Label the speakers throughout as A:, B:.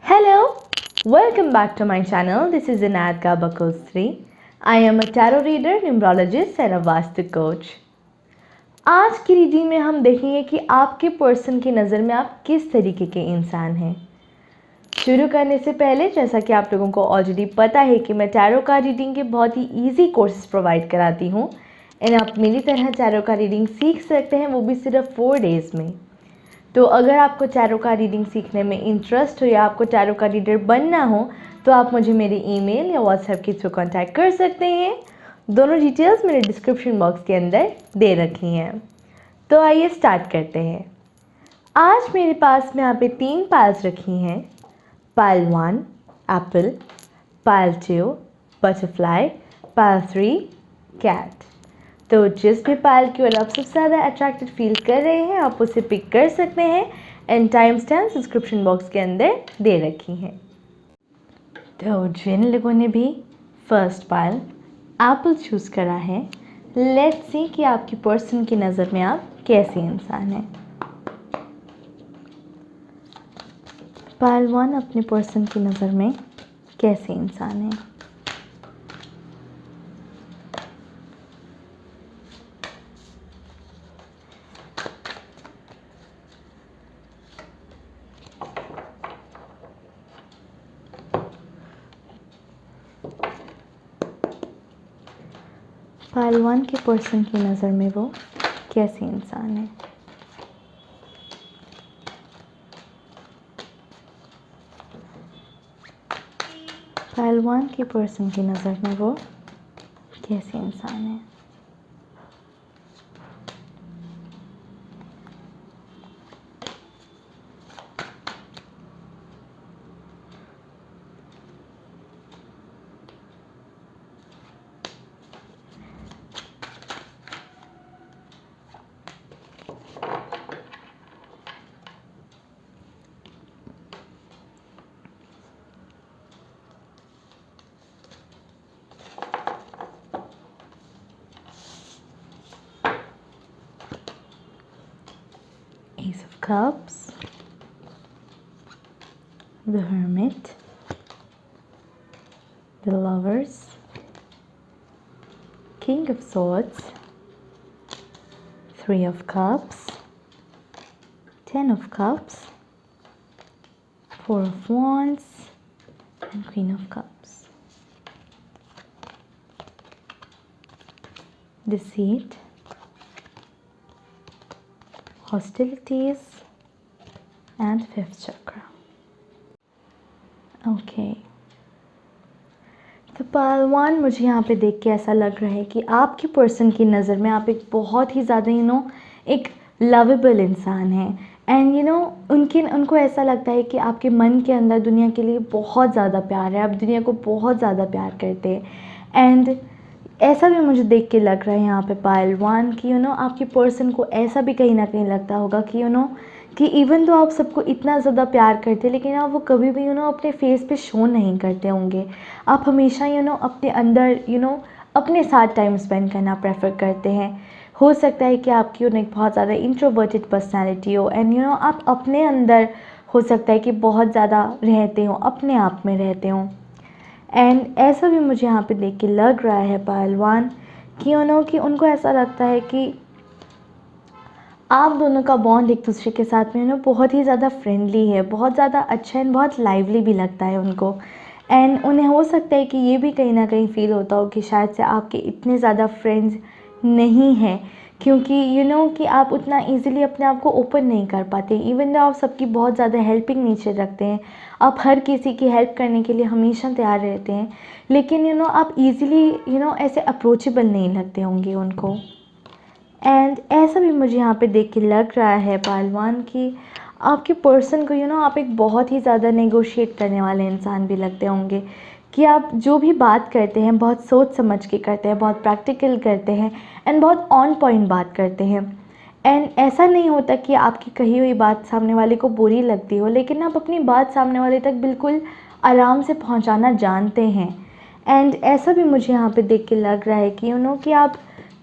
A: Hello, welcome back to my channel. This is Inayat Bakosri. I am a tarot reader, numerologist and a Vastu coach. आज की reading में हम देखेंगे कि आपके पर्सन की नज़र में आप किस तरीके के इंसान हैं। शुरू करने से पहले जैसा कि आप लोगों को ऑलरेडी पता है कि मैं टैरो का रीडिंग के बहुत ही इजी कोर्सेज प्रोवाइड कराती हूँ एंड आप मेरी तरह टैरो का रीडिंग सीख सकते हैं, वो भी सिर्फ 4 डेज़ में। तो अगर आपको टैरो का रीडिंग सीखने में इंटरेस्ट हो या आपको टैरो का रीडर बनना हो तो आप मुझे मेरे ईमेल या व्हाट्सएप के थ्रू कांटेक्ट कर सकते हैं। दोनों डिटेल्स मेरे डिस्क्रिप्शन बॉक्स के अंदर दे रखी हैं। तो आइए स्टार्ट करते हैं। आज मेरे पास में यहाँ पे 3 पाइल्स रखी हैं। Pile 1 apple, pile 2 butterfly, pile 3 cat. तो जिस भी पाइल की ओर आप सबसे ज़्यादा अट्रैक्टेड फील कर रहे हैं आप उसे पिक कर सकते हैं and time stamp description box के अंदर दे रखी हैं। तो जिन लोगों ने भी फर्स्ट पाइल एप्पल चूज़ करा है, लेट्स सी कि आपकी पर्सन की नज़र में आप कैसे इंसान हैं। पाइल 1 अपने पर्सन की नज़र में कैसे इंसान है। पाइल 1 के पर्सन की नज़र में वो कैसे इंसान है। पाइल 1 के पर्सन की नज़र में वो कैसे इंसान है। Ace of Cups, the Hermit, the Lovers, King of Swords, 3 of Cups, 10 of Cups, 4 of Wands, and Queen of Cups. Deceit, hostilities, and 5th chakra. Okay, तो पाइल 1 मुझे यहाँ पे देख के ऐसा लग रहा है कि आपकी पर्सन की नज़र में आप एक बहुत ही ज़्यादा एक लवेबल इंसान हैं एंड उनको ऐसा लगता है कि आपके मन के अंदर दुनिया के लिए बहुत ज़्यादा प्यार है, आप दुनिया को बहुत ज़्यादा प्यार करते हैं एंड ऐसा भी मुझे देख के लग रहा है यहाँ पे पाइल 1 कि आपकी पर्सन को ऐसा भी कहीं ना कहीं लगता होगा कि कि इवन तो आप सबको इतना ज़्यादा प्यार करते हैं लेकिन आप वो कभी भी अपने फेस पे शो नहीं करते होंगे। आप हमेशा अपने अंदर अपने साथ टाइम स्पेंड करना प्रेफर करते हैं। हो सकता है कि आपकी एक बहुत ज़्यादा इंट्रोवर्टेड पर्सनैलिटी हो एंड आप अपने अंदर हो सकता है कि बहुत ज़्यादा रहते हो, अपने आप में रहते हो एंड ऐसा भी मुझे यहाँ पे देख के लग रहा है पाइल 1 कि उनको ऐसा लगता है कि आप दोनों का बॉन्ड एक दूसरे के साथ में बहुत ही ज़्यादा फ्रेंडली है, बहुत ज़्यादा अच्छा एंड बहुत लाइवली भी लगता है उनको एंड उन्हें हो सकता है कि ये भी कहीं ना कहीं फ़ील होता हो कि शायद से आपके इतने ज़्यादा फ्रेंड्स नहीं हैं क्योंकि कि आप उतना इजीली अपने आप को ओपन नहीं कर पाते। इवन दो आप सबकी बहुत ज़्यादा हेल्पिंग नेचर रखते हैं, आप हर किसी की हेल्प करने के लिए हमेशा तैयार रहते हैं, लेकिन आप इजीली ऐसे अप्रोचेबल नहीं लगते होंगे उनको एंड ऐसा भी मुझे यहाँ पे देख के लग रहा है पाइल 1 कि आपके पर्सन को आप एक बहुत ही ज़्यादा नेगोशिएट करने वाले इंसान भी लगते होंगे कि आप जो भी बात करते हैं बहुत सोच समझ के करते हैं, बहुत प्रैक्टिकल करते हैं एंड बहुत ऑन पॉइंट बात करते हैं एंड ऐसा नहीं होता कि आपकी कही हुई बात सामने वाले को बुरी लगती हो, लेकिन आप अपनी बात सामने वाले तक बिल्कुल आराम से पहुंचाना जानते हैं एंड ऐसा भी मुझे यहाँ पे देख के लग रहा है कि कि आप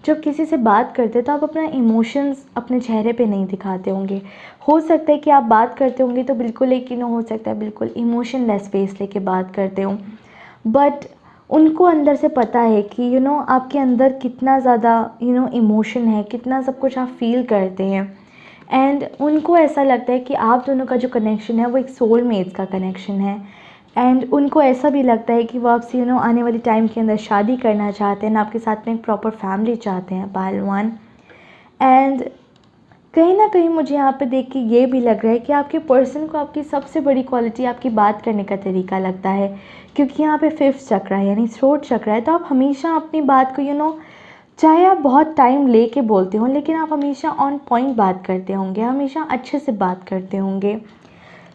A: जब किसी से बात करते हैं तो आप अपना इमोशंस अपने चेहरे पे नहीं दिखाते होंगे। हो सकता है कि आप बात करते होंगे तो बिल्कुल एक हो सकता है बिल्कुल इमोशनलेस फेस लेके बात करते हो, बट उनको अंदर से पता है कि आपके अंदर कितना ज़्यादा इमोशन है, कितना सब कुछ आप फील करते हैं। एंड उनको ऐसा लगता है कि आप दोनों का जो कनेक्शन है वो एक सोलमेट्स का कनेक्शन है। एंड उनको ऐसा भी लगता है कि वो आपसे आने वाली टाइम के अंदर शादी करना चाहते हैं, आपके साथ में एक प्रॉपर फैमिली चाहते हैं पहलवान। एंड कहीं ना कहीं मुझे यहाँ पे देख के ये भी लग रहा है कि आपके पर्सन को आपकी सबसे बड़ी क्वालिटी आपकी बात करने का तरीका लगता है, क्योंकि यहाँ पे फिफ्थ चक्र है यानी थ्रोट चक्र है। तो आप हमेशा अपनी बात को चाहे आप बहुत टाइम ले के बोलते हो, लेकिन आप हमेशा ऑन पॉइंट बात करते होंगे, हमेशा अच्छे से बात करते होंगे।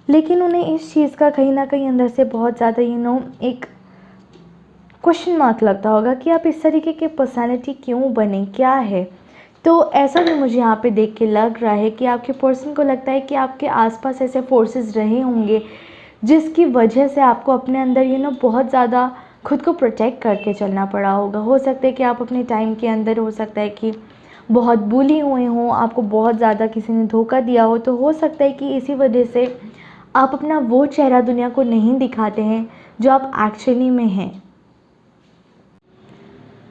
A: लेकिन उन्हें इस चीज़ का कहीं ना कहीं अंदर से बहुत ज़्यादा एक क्वेश्चन मार्क लगता होगा कि आप इस तरीके के पर्सनालिटी क्यों बने, क्या है। तो ऐसा भी मुझे यहाँ पे देख के लग रहा है कि आपके पर्सन को लगता है कि आपके आसपास ऐसे फोर्सेस रहे होंगे जिसकी वजह से आपको अपने अंदर बहुत ज़्यादा खुद को प्रोटेक्ट करके चलना पड़ा होगा। हो सकता है कि आप अपने टाइम के अंदर, हो सकता है कि बहुत बुली हुए हों, आपको बहुत ज़्यादा किसी ने धोखा दिया हो, तो हो सकता है कि इसी वजह से आप अपना वो चेहरा दुनिया को नहीं दिखाते हैं जो आप एक्चुअली में हैं।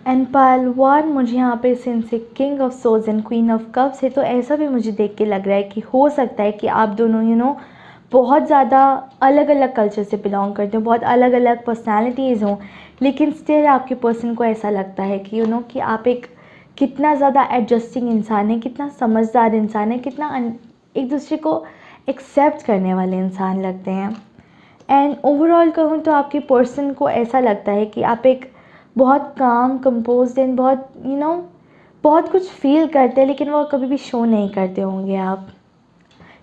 A: एंड पहलवान मुझे यहाँ पे since king of swords and queen of cups है, तो ऐसा भी मुझे देख के लग रहा है कि हो सकता है कि आप दोनों बहुत ज़्यादा अलग अलग कल्चर से बिलोंग करते हो, बहुत अलग अलग पर्सनालिटीज़ हों, लेकिन स्टिल आपके पर्सन को ऐसा लगता है कि कि आप एक कितना ज़्यादा एडजस्टिंग इंसान है, कितना समझदार इंसान है, कितना एक दूसरे को एक्सेप्ट करने वाले इंसान लगते हैं। एंड ओवरऑल कहूँ तो आपके पर्सन को ऐसा लगता है कि आप एक बहुत काम कंपोज्ड एंड बहुत बहुत कुछ फील करते हैं, लेकिन वो कभी भी शो नहीं करते होंगे आप,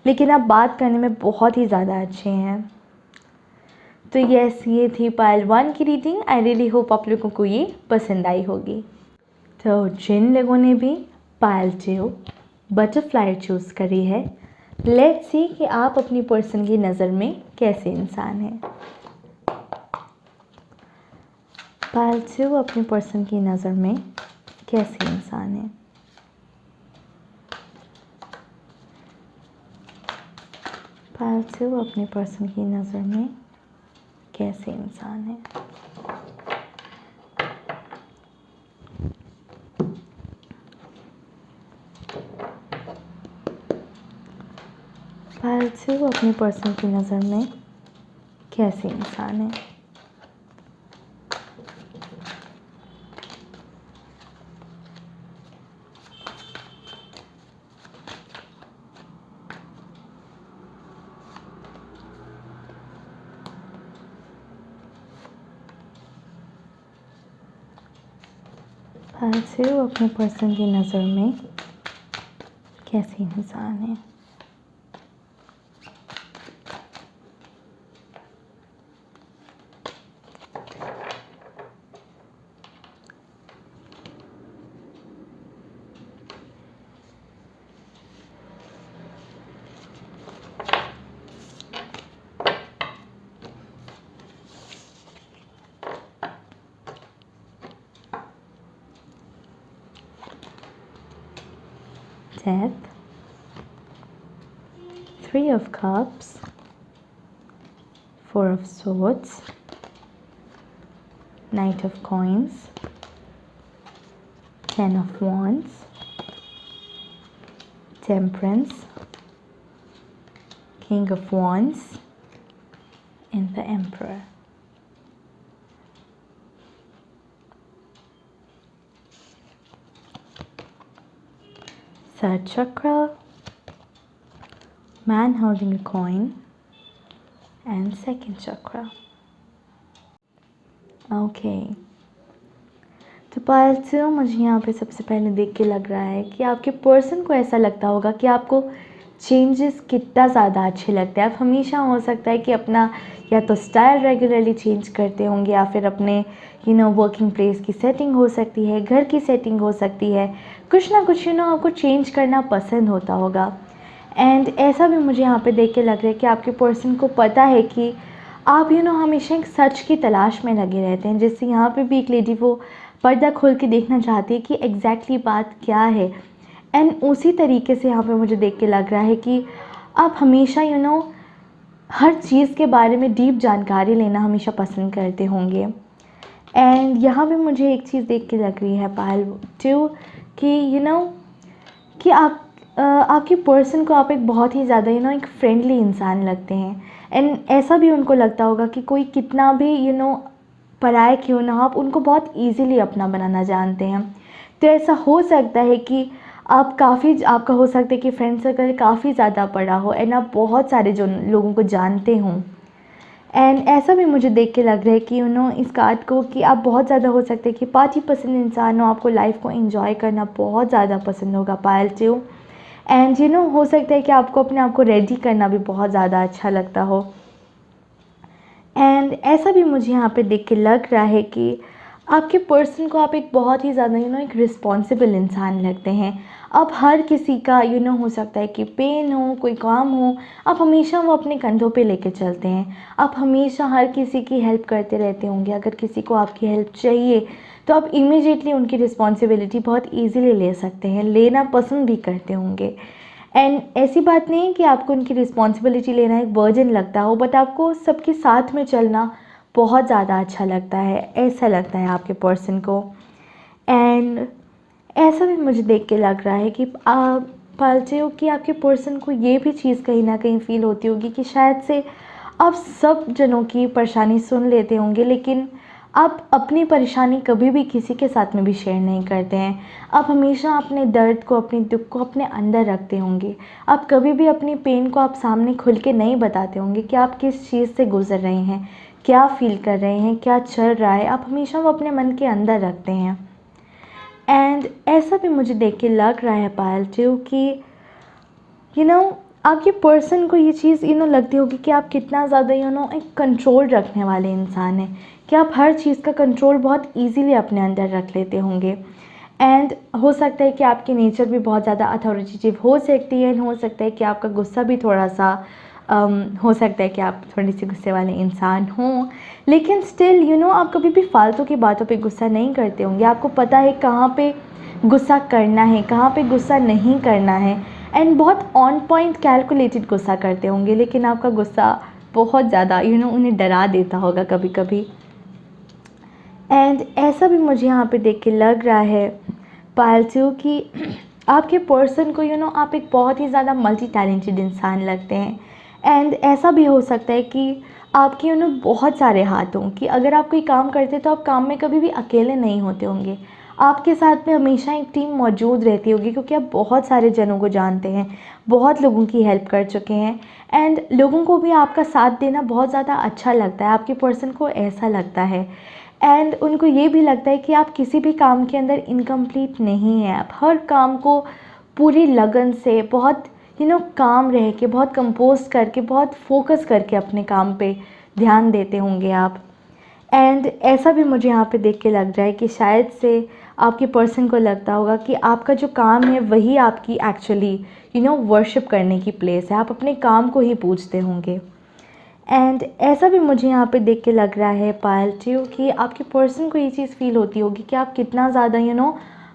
A: लेकिन आप बात करने में बहुत ही ज़्यादा अच्छे हैं। तो यस, ये थी पायल 1 की रीडिंग। आई रियली होप आप लोगों को ये पसंद आई होगी। तो जिन लोगों ने भी पायल 2 बटरफ्लाई चूज़ करी है, लेट्स सी कि आप अपनी पर्सन की नज़र में कैसे इंसान हैं। पायल 2 अपनी पर्सन की नज़र में कैसे इंसान है। पायल 2 अपनी पर्सन की नज़र में कैसे इंसान है। पायल 2 अपनी पर्सन की नज़र में कैसे इंसान है। पायल 2 अपने पर्सन की नज़र में कैसे इंसान है। Death, 3 of Cups, 4 of Swords, Knight of Coins, 10 of Wands, Temperance, King of Wands, and the Emperor. Third chakra, man holding a coin, and second chakra. Okay. तो पायल 2 मुझे यहाँ पे सबसे पहले देख के लग रहा है कि आपके पर्सन को ऐसा लगता होगा कि आपको चेंजेस कितना ज़्यादा अच्छे लगते हैं। आप हमेशा हो सकता है कि अपना या तो स्टाइल रेगुलरली चेंज करते होंगे, या फिर अपने वर्किंग प्लेस की सेटिंग हो सकती है, घर की सेटिंग हो सकती है, कुछ ना कुछ आपको चेंज करना पसंद होता होगा। एंड ऐसा भी मुझे यहाँ पे देख के लग रहा है कि आपके पर्सन को पता है कि आप हमेशा एक सच की तलाश में लगे रहते हैं। जैसे यहाँ पे भी एक लेडी वो पर्दा खोल के देखना चाहती है कि एग्जैक्टली बात क्या है। एंड उसी तरीके से यहाँ पे मुझे देख के लग रहा है कि आप हमेशा हर चीज़ के बारे में डीप जानकारी लेना हमेशा पसंद करते होंगे। एंड यहाँ पे मुझे एक चीज़ देख के लग रही है पायल टू कि कि आपकी पर्सन को आप एक बहुत ही ज़्यादा एक फ्रेंडली इंसान लगते हैं। एंड ऐसा भी उनको लगता होगा कि कोई कितना भी पराया क्यों ना हो, आप उनको बहुत इजीली अपना बनाना जानते हैं। तो ऐसा हो सकता है कि आपका हो सकता है कि फ्रेंड सर्कल काफ़ी ज़्यादा बड़ा हो एंड आप बहुत सारे जो लोगों को जानते हों। एंड ऐसा भी मुझे देख के लग रहा है कि इस कार्ड को कि आप बहुत ज़्यादा हो सकते हैं कि पार्टी पसंद इंसान हो, आपको लाइफ को एंजॉय करना बहुत ज़्यादा पसंद होगा पायल टू। एंड हो सकता है कि आपको अपने आप को रेडी करना भी बहुत ज़्यादा अच्छा लगता हो। एंड ऐसा भी मुझे यहाँ पे देख के लग रहा है कि आपके पर्सन को आप एक बहुत ही ज़्यादा एक रिस्पॉन्सिबल इंसान लगते हैं। आप हर किसी का हो सकता है कि पेन हो, कोई काम हो, आप हमेशा वो अपने कंधों पे लेके चलते हैं। आप हमेशा हर किसी की हेल्प करते रहते होंगे। अगर किसी को आपकी हेल्प चाहिए तो आप इमीडिएटली उनकी रिस्पॉन्सिबिलिटी बहुत ईजीली ले सकते हैं, लेना पसंद भी करते होंगे। एंड ऐसी बात नहीं है कि आपको उनकी रिस्पॉन्सिबिलिटी लेना एक बर्डन लगता हो, बट आपको सबके साथ में चलना बहुत ज़्यादा अच्छा लगता है, ऐसा लगता है आपके पर्सन को। एंड ऐसा भी मुझे देख के लग रहा है कि पालते हो कि आपके पर्सन को ये भी चीज़ कहीं ना कहीं फ़ील होती होगी कि शायद से आप सब जनों की परेशानी सुन लेते होंगे, लेकिन आप अपनी परेशानी कभी भी किसी के साथ में भी शेयर नहीं करते हैं। आप हमेशा अपने दर्द को, अपने दुख को अपने अंदर रखते होंगे। आप कभी भी अपनी पेन को आप सामने खुल के नहीं बताते होंगे कि आप किस चीज़ से गुज़र रहे हैं, क्या फ़ील कर रहे हैं, क्या चल रहा है। आप हमेशा वो अपने मन के अंदर रखते हैं। एंड ऐसा भी मुझे देख के लग रहा है पायल टू कि आपके पर्सन को ये चीज़ लगती होगी कि आप कितना ज़्यादा एक कंट्रोल रखने वाले इंसान हैं, कि आप हर चीज़ का कंट्रोल बहुत इजीली अपने अंदर रख लेते होंगे। एंड हो सकता है कि आपकी नेचर भी बहुत ज़्यादा अथॉरिटेटिव हो सकती है। हो सकता है कि आपका गुस्सा भी थोड़ा सा हो सकता है कि आप थोड़ी सी गुस्से वाले इंसान हों, लेकिन स्टिल आप कभी भी फालतू की बातों पे गुस्सा नहीं करते होंगे। आपको पता है कहाँ पे गुस्सा करना है, कहाँ पे गुस्सा नहीं करना है। एंड बहुत ऑन पॉइंट कैलकुलेटेड गुस्सा करते होंगे, लेकिन आपका गुस्सा बहुत ज़्यादा उन्हें डरा देता होगा कभी कभी। एंड ऐसा भी मुझे यहाँ पे देख के लग रहा है पायल टू कि आपके पर्सन को आप एक बहुत ही ज़्यादा मल्टी टैलेंटेड इंसान लगते हैं। एंड ऐसा भी हो सकता है कि आपके बहुत सारे हाथ हों, कि अगर आप कोई काम करते तो आप काम में कभी भी अकेले नहीं होते होंगे। आपके साथ में हमेशा एक टीम मौजूद रहती होगी, क्योंकि आप बहुत सारे जनों को जानते हैं, बहुत लोगों की हेल्प कर चुके हैं। एंड लोगों को भी आपका साथ देना बहुत ज़्यादा अच्छा लगता है, आपके पर्सन को ऐसा लगता है। एंड उनको ये भी लगता है कि आप किसी भी काम के अंदर इनकम्प्लीट नहीं हैं। आप हर काम को पूरी लगन से बहुत काम रह के, बहुत कंपोज करके, बहुत फोकस करके अपने काम पे ध्यान देते होंगे आप। एंड ऐसा भी मुझे यहाँ पे देख के लग रहा है कि शायद से आपके पर्सन को लगता होगा कि आपका जो काम है वही आपकी एक्चुअली वर्शिप करने की प्लेस है। आप अपने काम को ही पूजते होंगे। एंड ऐसा भी मुझे यहाँ पे देख के लग रहा है पायल टू कि आपके पर्सन को ये चीज़ फ़ील होती होगी कि आप कितना ज़्यादा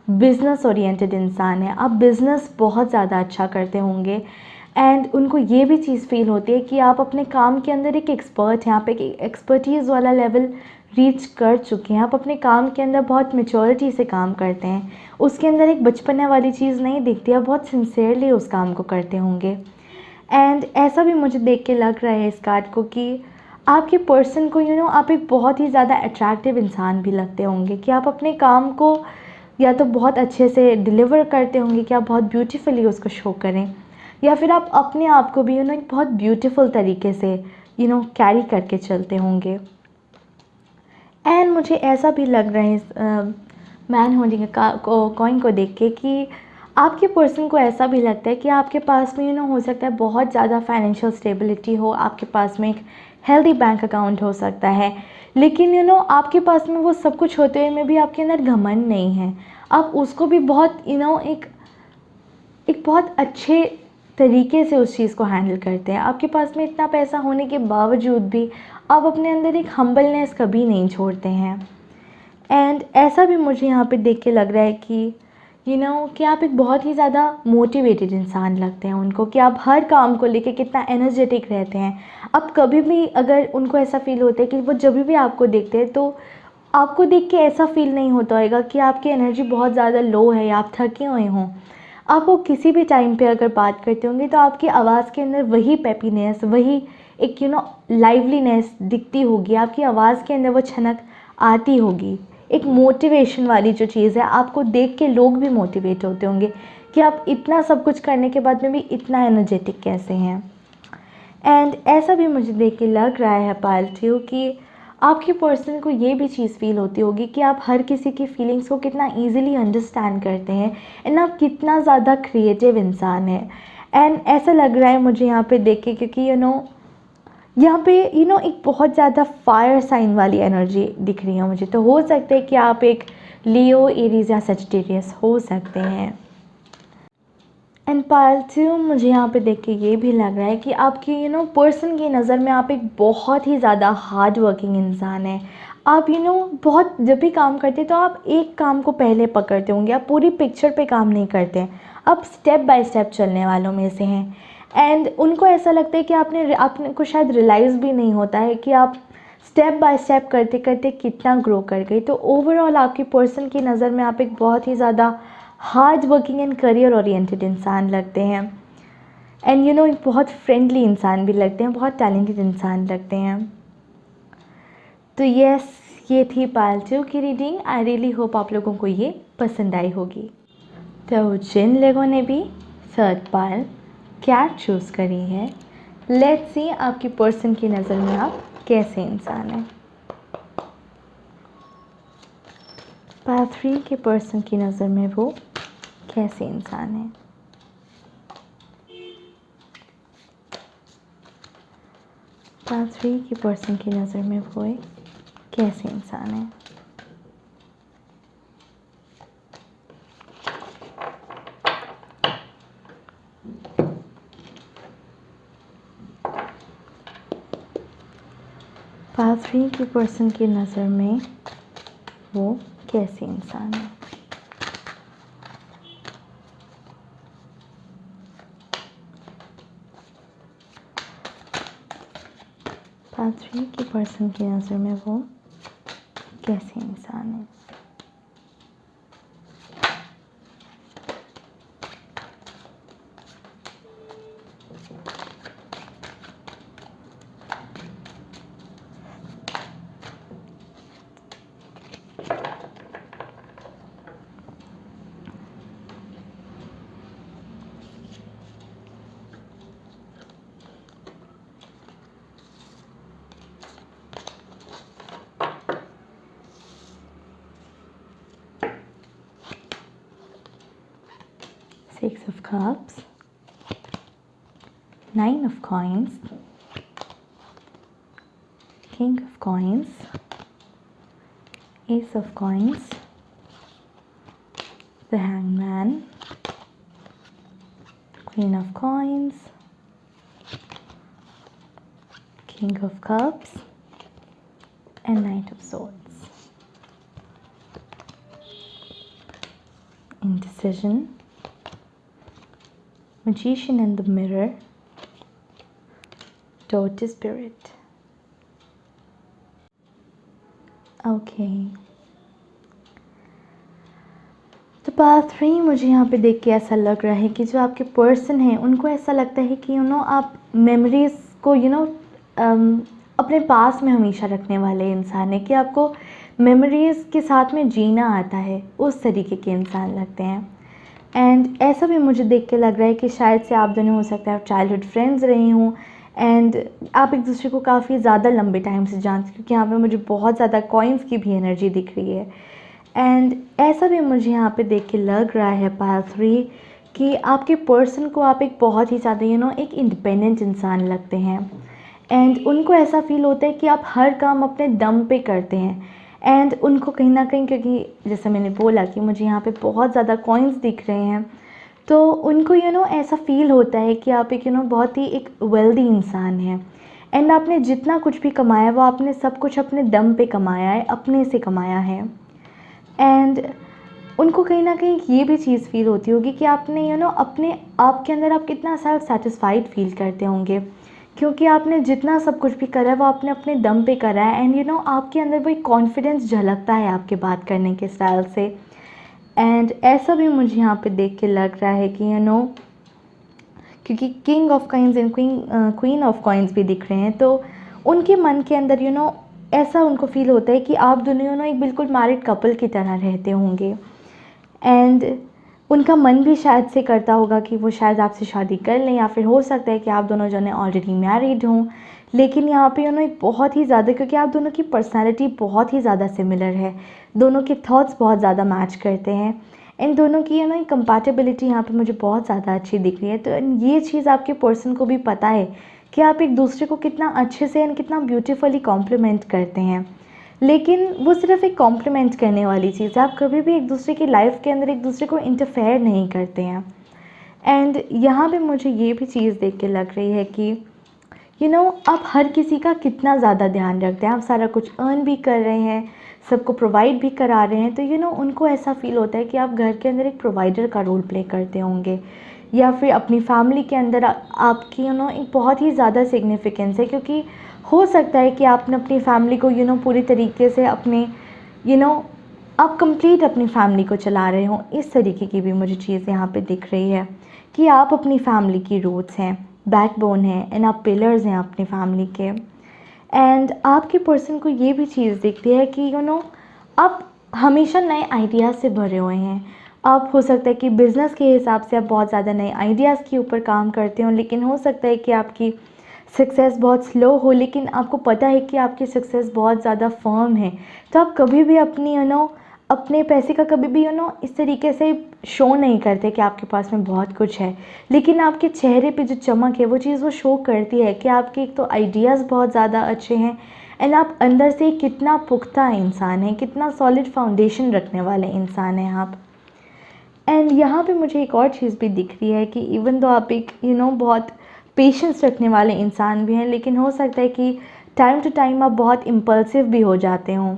A: बिज़नेस ओरिएंटेड इंसान है। आप बिज़नेस बहुत ज़्यादा अच्छा करते होंगे। एंड उनको ये भी चीज़ फ़ील होती है कि आप अपने काम के अंदर एक एक्सपर्ट हैं, आप एक एक्सपर्टीज़ वाला लेवल रीच कर चुके हैं। आप अपने काम के अंदर बहुत मैच्योरिटी से काम करते हैं, उसके अंदर एक बचपना वाली चीज़ नहीं दिखती, आप बहुत सिंसियरली उस काम को करते होंगे। एंड ऐसा भी मुझे देख के लग रहा है इस कार्ड को कि आपके पर्सन को आप एक बहुत ही ज़्यादा अट्रैक्टिव इंसान भी लगते होंगे, कि आप अपने काम को या तो बहुत अच्छे से डिलीवर करते होंगे, कि आप बहुत ब्यूटीफुली उसको शो करें, या फिर आप अपने आप को भी एक बहुत ब्यूटीफुल तरीके से कैरी करके चलते होंगे। एंड मुझे ऐसा भी लग रहा है मैन होल्डिंग कॉइन को देख के कि आपके पर्सन को ऐसा भी लगता है कि आपके पास में हो सकता है बहुत ज़्यादा फाइनेंशियल स्टेबिलिटी हो, आपके पास में एक हेल्दी बैंक अकाउंट हो सकता है, लेकिन आपके पास में वो सब कुछ होते हुए में भी आपके अंदर घमंड नहीं है। आप उसको भी बहुत एक बहुत अच्छे तरीके से उस चीज़ को हैंडल करते हैं। आपके पास में इतना पैसा होने के बावजूद भी आप अपने अंदर एक हम्बलनेस कभी नहीं छोड़ते हैं। एंड ऐसा भी मुझे यहाँ पे देख के लग रहा है कि कि आप एक बहुत ही ज़्यादा मोटिवेटेड इंसान लगते हैं उनको, कि आप हर काम को लेके कितना एनर्जेटिक रहते हैं। अब कभी भी अगर उनको ऐसा फ़ील होता है कि वो जब भी आपको देखते हैं तो आपको देख के ऐसा फ़ील नहीं होता होगा कि आपकी एनर्जी बहुत ज़्यादा लो है या आप थके हुए हों। आप वो किसी भी टाइम पे अगर बात करते होंगे तो आपकी आवाज़ के अंदर वही पेपीनेस, वही एक लाइवलीनेस दिखती होगी, आपकी आवाज़ के अंदर वो छनक आती होगी। एक मोटिवेशन वाली जो चीज़ है, आपको देख के लोग भी मोटिवेट होते होंगे कि आप इतना सब कुछ करने के बाद में भी इतना एनर्जेटिक कैसे हैं। एंड ऐसा भी मुझे देख के लग रहा है पायलट्यू कि आपके पर्सन को ये भी चीज़ फ़ील होती होगी कि आप हर किसी की फीलिंग्स को कितना ईज़िली अंडरस्टैंड करते हैं एंड आप कितना ज़्यादा क्रिएटिव इंसान है। एंड ऐसा लग रहा है मुझे यहाँ पे देख के, क्योंकि यहाँ पे एक बहुत ज़्यादा फायर साइन वाली एनर्जी दिख रही है मुझे। तो हो सकता है कि आप एक लियो, एरीज या सजिटेरियस हो सकते हैं। एंड पायलट्यू मुझे यहाँ पे देख के ये भी लग रहा है कि आपकी पर्सन की नज़र में आप एक बहुत ही ज़्यादा हार्ड वर्किंग इंसान है। आप बहुत जब भी काम करते हैं तो आप एक काम को पहले पकड़ते होंगे, आप पूरी पिक्चर पे काम नहीं करते हैं, आप स्टेप बाय स्टेप चलने वालों में से हैं। एंड उनको ऐसा लगता है कि आपने को शायद रियलाइज़ भी नहीं होता है कि आप स्टेप बाय स्टेप करते करते कितना ग्रो कर गई। तो ओवरऑल आपकी पर्सन की नज़र में आप एक बहुत ही ज़्यादा hard working and career oriented इंसान लगते हैं। एंड एक बहुत फ्रेंडली इंसान भी लगते हैं, बहुत टैलेंटेड इंसान लगते हैं। तो यस, ये थी पायलट्यू की रीडिंग। आई रियली होप आप लोगों को ये पसंद आई होगी। तो जिन लोगों ने भी थर्ड पायल कैट चूज़ करी है, लेट्स सी आपकी पर्सन की नज़र में आप कैसे इंसान हैं। पायल 3 के पर्सन की नज़र में वो कैसे इंसान है। पायल 3 की पर्सन की नज़र में वो एक कैसे इंसान है। पायल 3 की पर्सन की नज़र में वो कैसे इंसान है। पायल 3 की पर्सन की नज़र में वो कैसे इंसान है। Six of Cups, Nine of Coins, King of Coins, Ace of Coins, the Hangman, Queen of Coins, King of Cups, and Knight of Swords. Indecision, Magician and the Mirror, Daughter Spirit. Okay, तो पायल 3 मुझे यहाँ पे देख के ऐसा लग रहा है कि जो आपके पर्सन हैं उनको ऐसा लगता है कि आप मेमोरीज़ को अपने पास में हमेशा रखने वाले इंसान है, कि आपको मेमोरीज़ के साथ में जीना आता है, उस तरीके के इंसान लगते हैं। एंड ऐसा भी मुझे देख के लग रहा है कि शायद से आप दोनों हो सकता है आप चाइल्डहुड फ्रेंड्स रहे हों एंड आप एक दूसरे को काफ़ी ज़्यादा लंबे टाइम से जानते, क्योंकि यहाँ पे मुझे बहुत ज़्यादा कॉइन्स की भी एनर्जी दिख रही है। एंड ऐसा भी मुझे यहाँ पे देख के लग रहा है पायल 3 कि आपके पर्सन को आप एक बहुत ही ज़्यादा एक इंडिपेंडेंट इंसान लगते हैं। एंड उनको ऐसा फील होता है कि आप हर काम अपने दम पे करते हैं। एंड उनको कहीं ना कहीं, क्योंकि जैसे मैंने बोला कि मुझे यहाँ पे बहुत ज़्यादा कॉइन्स दिख रहे हैं, तो उनको ऐसा फील होता है कि आप एक बहुत ही एक वेल्दी इंसान हैं। एंड आपने जितना कुछ भी कमाया वो आपने सब कुछ अपने दम पे कमाया है, अपने से कमाया है। एंड उनको कहीं न कहीं ये भी चीज़ फ़ील होती होगी कि आपने अपने आप के अंदर आप कितना सेल्फ़ सैटिस्फाइड फ़ील करते होंगे, क्योंकि आपने जितना सब कुछ भी करा है वो आपने अपने दम पे करा है। एंड आपके अंदर वो एक कॉन्फिडेंस झलकता है आपके बात करने के स्टाइल से। एंड ऐसा भी मुझे यहाँ पे देख के लग रहा है कि क्योंकि king of coins and queen of coins भी दिख रहे हैं, तो उनके मन के अंदर ऐसा उनको फ़ील होता है कि आप दोनों एक बिल्कुल मैरिड कपल की तरह रहते होंगे। एंड उनका मन भी शायद से करता होगा कि वो शायद आपसे शादी कर लें, या फिर हो सकता है कि आप दोनों जने ऑलरेडी मैरिड हों। लेकिन यहाँ पे एक बहुत ही ज़्यादा, क्योंकि आप दोनों की पर्सनैलिटी बहुत ही ज़्यादा सिमिलर है, दोनों के थॉट्स बहुत ज़्यादा मैच करते हैं, इन दोनों की एक कंपैटिबिलिटी यहाँ पे मुझे बहुत ज़्यादा अच्छी दिख रही है। तो ये चीज़ आपके पर्सन को भी पता है कि आप एक दूसरे को कितना अच्छे से एंड कितना ब्यूटीफुली कॉम्प्लीमेंट करते हैं। लेकिन वो सिर्फ़ एक कॉम्प्लीमेंट करने वाली चीज़ है, आप कभी भी एक दूसरे की लाइफ के अंदर एक दूसरे को इंटरफेयर नहीं करते हैं। एंड यहाँ पे मुझे ये भी चीज़ देख के लग रही है कि आप हर किसी का कितना ज़्यादा ध्यान रखते हैं, आप सारा कुछ अर्न भी कर रहे हैं, सबको प्रोवाइड भी करा रहे हैं, तो उनको ऐसा फ़ील होता है कि आप घर के अंदर एक प्रोवाइडर का रोल प्ले करते होंगे, या फिर अपनी फैमिली के अंदर आपकी एक बहुत ही ज़्यादा सिग्निफिकेंस है, क्योंकि हो सकता है कि आपने अपनी फैमिली को पूरी तरीके से अपने आप कंप्लीट अपनी फैमिली को चला रहे हो। इस तरीके की भी मुझे चीज़ यहाँ पे दिख रही है कि आप अपनी फैमिली की रूट्स हैं, बैकबोन है, एंड आप पिलर्स हैं अपनी फैमिली के। एंड आपके पर्सन को ये भी चीज़ दिखती है कि आप हमेशा नए आइडियाज़ से भरे हुए हैं। आप हो सकता है कि बिज़नेस के हिसाब से आप बहुत ज़्यादा नए आइडियाज़ के ऊपर काम करते हो, लेकिन हो सकता है कि आपकी सक्सेस बहुत स्लो हो, लेकिन आपको पता है कि आपकी सक्सेस बहुत ज़्यादा फर्म है। तो आप कभी भी अपनी अपने पैसे का कभी भी इस तरीके से शो नहीं करते कि आपके पास में बहुत कुछ है, लेकिन आपके चेहरे पे जो चमक है वो चीज़ वो शो करती है कि आपके एक तो आइडियाज़ बहुत ज़्यादा अच्छे हैं, एंड आप अंदर से कितना पुख्ता इंसान है, कितना सॉलिड फाउंडेशन रखने वाले इंसान हैं आप। एंड यहाँ पे मुझे एक और चीज़ भी दिख रही है कि इवन दो आप एक बहुत पेशेंस रखने वाले इंसान भी हैं, लेकिन हो सकता है कि टाइम टू टाइम आप बहुत इम्पल्सिव भी हो जाते हों।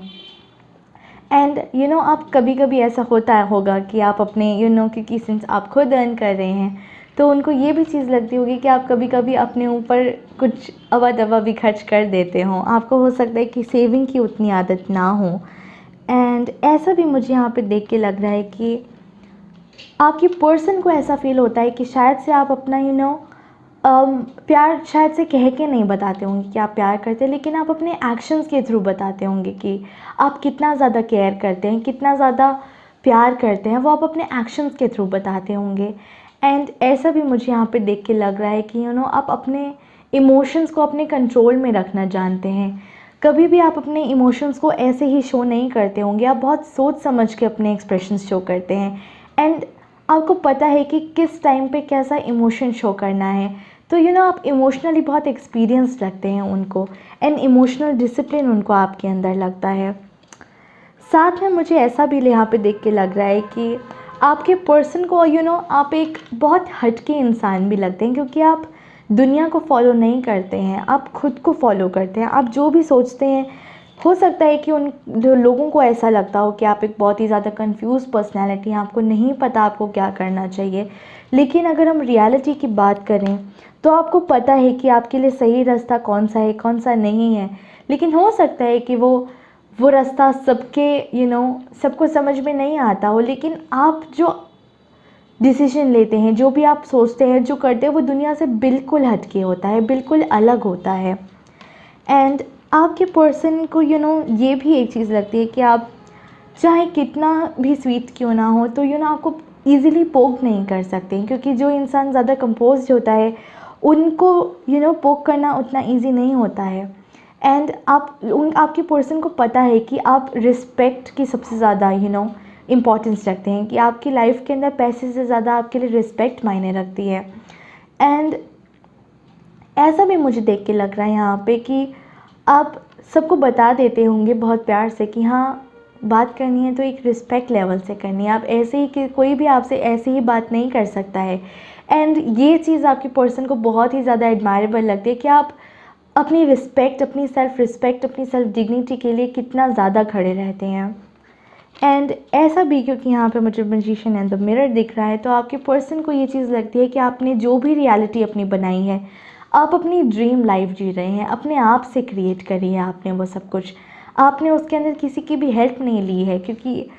A: एंड आप कभी कभी ऐसा होता होगा कि आप अपने क्योंकि सिंस आप खुद अर्न कर रहे हैं, तो उनको ये भी चीज़ लगती होगी कि आप कभी कभी अपने ऊपर कुछ अवा दवा भी खर्च कर देते हों, आपको हो सकता है कि सेविंग की उतनी आदत ना हो। एंड ऐसा भी मुझे यहाँ पे देख के लग रहा है कि आपके पर्सन को ऐसा फील होता है कि शायद से आप अपना प्यार शायद से कह के नहीं बताते होंगे कि आप प्यार करते हैं, लेकिन आप अपने एक्शंस के थ्रू बताते होंगे कि आप कितना ज़्यादा केयर करते हैं, कितना ज़्यादा प्यार करते हैं, वो आप अपने एक्शंस के थ्रू बताते होंगे। एंड ऐसा भी मुझे यहाँ पे देख के लग रहा है कि आप अपने इमोशंस को अपने कंट्रोल में रखना जानते हैं। कभी भी आप अपने इमोशंस को ऐसे ही शो नहीं करते होंगे, आप बहुत सोच समझ के अपने एक्सप्रेशंस शो करते हैं, एंड आपको पता है कि किस टाइम पे कैसा इमोशन शो करना है। तो आप इमोशनली बहुत एक्सपीरियंस लगते हैं उनको, एंड इमोशनल डिसिप्लिन उनको आपके अंदर लगता है। साथ में मुझे ऐसा भी यहाँ पे देख के लग रहा है कि आपके पर्सन को आप एक बहुत हटके इंसान भी लगते हैं, क्योंकि आप दुनिया को फॉलो नहीं करते हैं, आप खुद को फॉलो करते हैं। आप जो भी सोचते हैं, हो सकता है कि उन जो लोगों को ऐसा लगता हो कि आप एक बहुत ही ज़्यादा कंफ्यूज पर्सनैलिटी हैं, आपको नहीं पता आपको क्या करना चाहिए, लेकिन अगर हम रियलिटी की बात करें तो आपको पता है कि आपके लिए सही रास्ता कौन सा है, कौन सा नहीं है। लेकिन हो सकता है कि वो रास्ता सबके सबको समझ में नहीं आता हो, लेकिन आप जो डिसीजन लेते हैं, जो भी आप सोचते हैं, जो करते हैं, वो दुनिया से बिल्कुल हटके होता है, बिल्कुल अलग होता है। एंड आपके पर्सन को ये भी एक चीज़ लगती है कि आप चाहे कितना भी स्वीट क्यों ना हो, तो आपको ईज़िली पोक नहीं कर सकते, क्योंकि जो इंसान ज़्यादा कंपोज्ड होता है उनको पोक करना उतना ईजी नहीं होता है। एंड आपके पर्सन को पता है कि आप रिस्पेक्ट की सबसे ज़्यादा इम्पॉर्टेंस रखते हैं, कि आपकी लाइफ के अंदर पैसे से ज़्यादा आपके लिए रिस्पेक्ट मायने रखती है। एंड ऐसा भी मुझे देख के लग रहा है यहाँ पे कि आप सबको बता देते होंगे बहुत प्यार से कि हाँ, बात करनी है तो एक रिस्पेक्ट लेवल से करनी है, आप ऐसे ही कि कोई भी आपसे ऐसे ही बात नहीं कर सकता है। एंड ये चीज़ आपके पर्सन को बहुत ही ज़्यादा एडमायरेबल लगती है कि आप अपनी रिस्पेक्ट, अपनी सेल्फ़ रिस्पेक्ट, अपनी सेल्फ़ डिग्निटी के लिए कितना ज़्यादा खड़े रहते हैं। एंड ऐसा भी क्योंकि यहाँ पे मुझे मैजिशियन एंड द मिरर दिख रहा है, तो आपके पर्सन को ये चीज़ लगती है कि आपने जो भी रियलिटी अपनी बनाई है, आप अपनी ड्रीम लाइफ जी रहे हैं, अपने आप से क्रिएट करी है आपने वो सब कुछ, आपने उसके अंदर किसी की भी हेल्प नहीं ली है। क्योंकि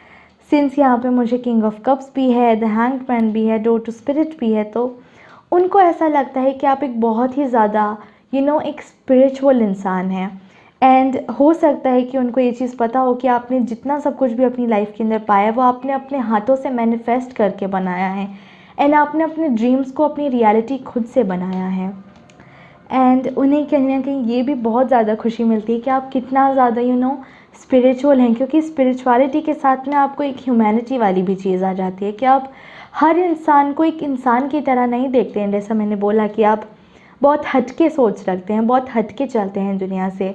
A: सिंस यहाँ पे मुझे किंग ऑफ कप्स भी है, द हैंग्ड मैन भी है, डोर टू स्पिरिट भी है, तो उनको ऐसा लगता है कि आप एक बहुत ही ज़्यादा एक स्पिरिचुअल इंसान हैं। एंड हो सकता है कि उनको ये चीज़ पता हो कि आपने जितना सब कुछ भी अपनी लाइफ के अंदर पाया वो आपने अपने हाथों से मैनिफेस्ट करके बनाया है, एंड आपने अपने ड्रीम्स को अपनी रियलिटी खुद से बनाया है। एंड उन्हें कहीं ना कहीं ये भी बहुत ज़्यादा खुशी मिलती है कि आप कितना ज़्यादा स्पिरिचुअल हैं, क्योंकि स्पिरिचुअलिटी के साथ में आपको एक ह्यूमैनिटी वाली भी चीज़ आ जाती है कि आप हर इंसान को एक इंसान की तरह नहीं देखते हैं। जैसा मैंने बोला कि आप बहुत हटके सोच रखते हैं, बहुत हटके चलते हैं दुनिया से।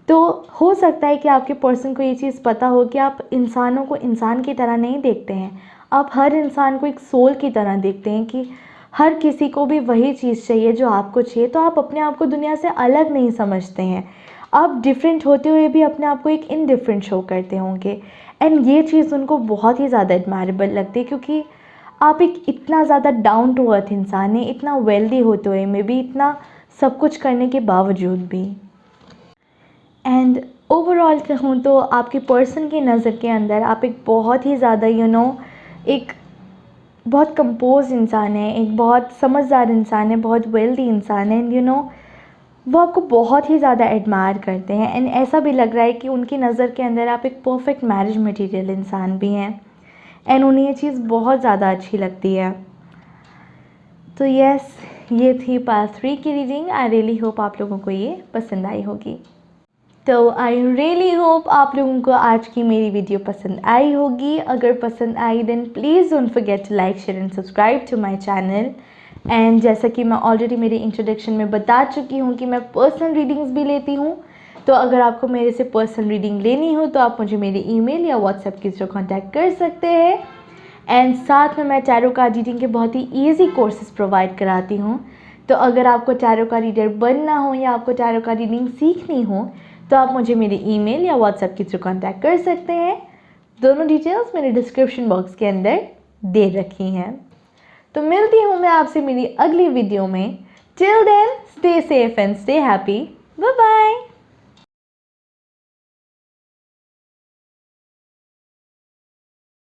A: तो हो सकता है कि आपके पर्सन को ये चीज़ पता हो कि आप इंसानों को इंसान की तरह नहीं देखते हैं, आप हर इंसान को एक सोल की तरह देखते हैं कि हर किसी को भी वही चीज़ चाहिए जो आपको चाहिए। तो आप अपने आप को दुनिया से अलग नहीं समझते हैं, आप डिफरेंट होते हुए भी अपने आप को एक इनडिफरेंट शो करते होंगे। एंड ये चीज़ उनको बहुत ही ज़्यादा एडमायरेबल लगती है, क्योंकि आप एक इतना ज़्यादा डाउन टू अर्थ इंसान हैं, इतना वेल्दी होते हुए में भी, इतना सब कुछ करने के बावजूद भी। एंड ओवरऑल कहूँ तो आपके पर्सन की नज़र के अंदर आप एक बहुत ही ज़्यादा एक बहुत कंपोज इंसान है, एक बहुत समझदार इंसान है, बहुत वेल्दी इंसान है। एंड वो आपको बहुत ही ज़्यादा एडमायर करते हैं। एंड ऐसा भी लग रहा है कि उनकी नज़र के अंदर आप एक परफेक्ट मैरिज मटेरियल इंसान भी हैं, एंड उन्हें ये चीज़ बहुत ज़्यादा अच्छी लगती है। तो यस, ये थी पार्ट 3 की रीडिंग। आई रियली होप आप लोगों को ये पसंद आई होगी। तो आई रियली होप आप लोगों को आज की मेरी वीडियो पसंद आई होगी। अगर पसंद आई then please don't forget to like, share and subscribe to my channel. And जैसा कि मैं ऑलरेडी मेरे इंट्रोडक्शन में बता चुकी हूँ कि मैं पर्सनल रीडिंग्स भी लेती हूँ, तो अगर आपको मेरे से पर्सनल रीडिंग लेनी हो तो आप मुझे मेरे ईमेल या व्हाट्सएप के थ्रू कॉन्टैक्ट कर सकते हैं। एंड साथ में मैं टैरो कार्ड रीडिंग के बहुत ही ईजी कोर्सेज प्रोवाइड कराती हूँ। तो अगर आपको टैरो कार्ड रीडर बनना हो या आपको टैरो कार्ड रीडिंग सीखनी हो तो आप मुझे मेरे ईमेल या व्हाट्सएप के थ्रू कॉन्टैक्ट कर सकते हैं। दोनों डिटेल्स मेरे डिस्क्रिप्शन बॉक्स के अंदर दे रखी हैं। तो मिलती हूँ मैं आपसे मेरी अगली वीडियो में। Till then stay safe and stay happy. Bye bye.